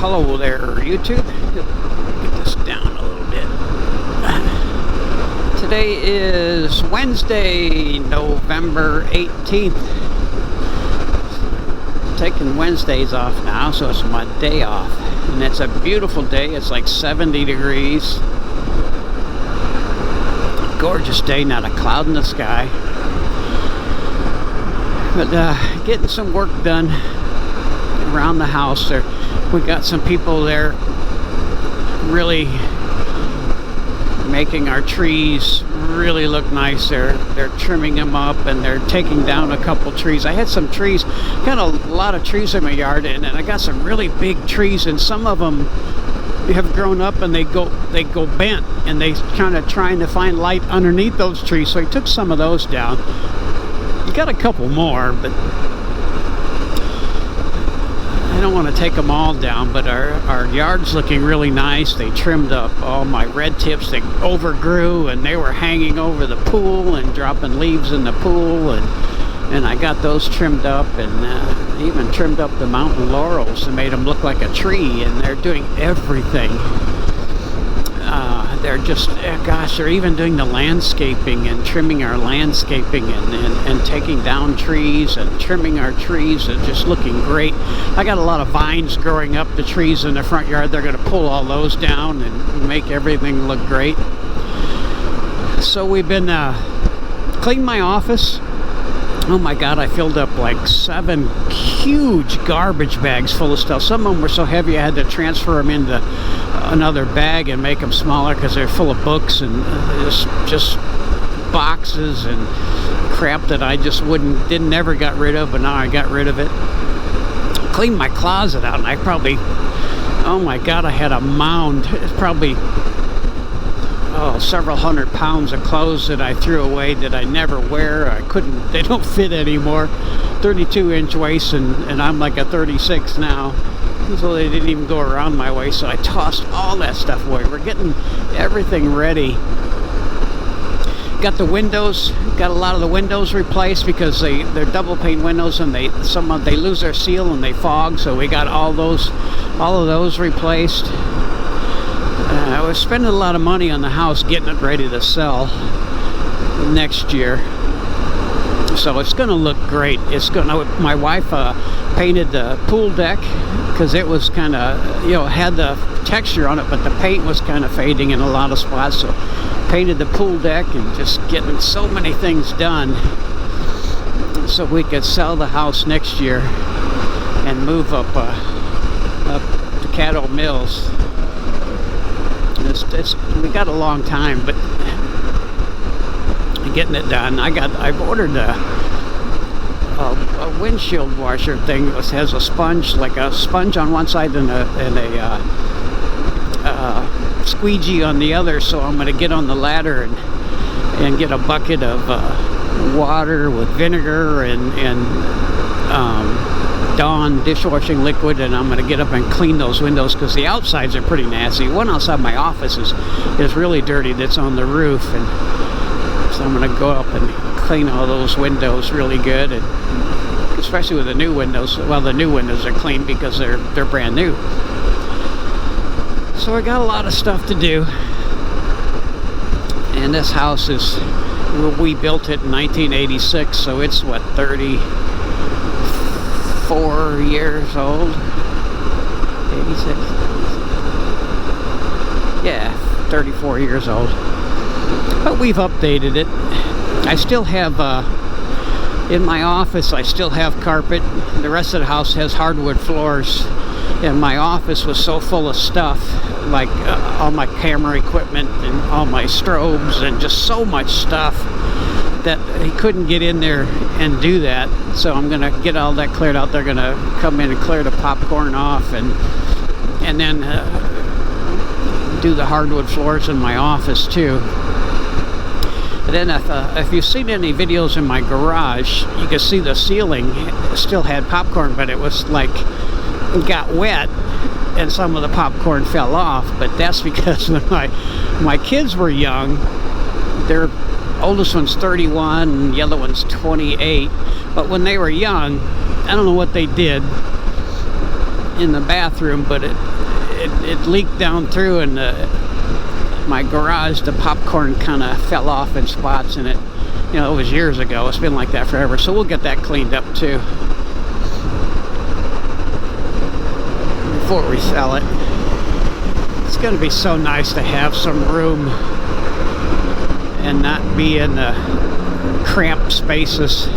Hello there, YouTube. Get this down a little bit. Today is Wednesday, November 18th. Taking Wednesdays off now, so it's my day off. And it's a beautiful day. It's like 70 degrees. Gorgeous day, not a cloud in the sky. But getting some work done around the house there. We got some people there really making our trees really look nice. They're trimming them up and they're taking down a couple trees. I had some trees, got a lot of trees in my yard, and I got some really big trees, and some of them have grown up and they go bent, and they kind of trying to find light underneath those trees. So I took some of those down. You got a couple more, but I don't want to take them all down. But our yard's looking really nice. They trimmed up all my red tips that overgrew, and they were hanging over the pool and dropping leaves in the pool, and I got those trimmed up, and even trimmed up the mountain laurels and made them look like a tree. And they're doing everything. They're just, gosh, they're even doing the landscaping and trimming our landscaping and taking down trees and trimming our trees and just looking great. I got a lot of vines growing up the trees in the front yard. They're going to pull all those down and make everything look great. So we've been cleaning my office. Oh my God, I filled up like 7 huge garbage bags full of stuff. Some of them were so heavy I had to transfer them into another bag and make them smaller because they're full of books and just boxes and crap that I just never got rid of, but now I got rid of it. Cleaned my closet out, and I probably, oh my God, I had a mound. It's probably several hundred pounds of clothes that I threw away that I never wear. They don't fit anymore. 32-inch waist, and I'm like a 36 now. So they didn't even go around my waist, so I tossed all that stuff away. We're getting everything ready. Got the windows, got a lot of the windows replaced because they're double pane windows, and they lose their seal and they fog, so we got all of those replaced. I was spending a lot of money on the house getting it ready to sell next year, so it's going to look great. My wife painted the pool deck because it was kind of, had the texture on it, but the paint was kind of fading in a lot of spots. So painted the pool deck and just getting so many things done so we could sell the house next year and move up to Caddo Mills. We got a long time, but getting it done. I've ordered a windshield washer thing that has a sponge, like a sponge on one side and a squeegee on the other. So I'm going to get on the ladder and get a bucket of water with vinegar and Dawn dishwashing liquid, and I'm going to get up and clean those windows because the outsides are pretty nasty. One outside my office is really dirty, that's on the roof, and so I'm going to go up and clean all those windows really good, and especially with the new windows. Well, the new windows are clean because they're brand new. So I got a lot of stuff to do, and this house we built it in 1986, so it's what, 34 years old. 86. Yeah, 34 years old. But we've updated it. I still have in my office, I still have carpet. The rest of the house has hardwood floors, and my office was so full of stuff, like all my camera equipment and all my strobes and just so much stuff that he couldn't get in there and do that. So I'm gonna get all that cleared out. They're gonna come in and clear the popcorn off, and then do the hardwood floors in my office too. And then if you've seen any videos in my garage, you can see the ceiling still had popcorn, but it was like, it got wet and some of the popcorn fell off. But that's because when my kids were young, their oldest one's 31 and the other one's 28, but when they were young, I don't know what they did, in the bathroom, but it leaked down through, and my garage, the popcorn kind of fell off in spots, and it was years ago. It's been like that forever, so we'll get that cleaned up too before we sell it. It's going to be so nice to have some room and not be in the cramped spaces.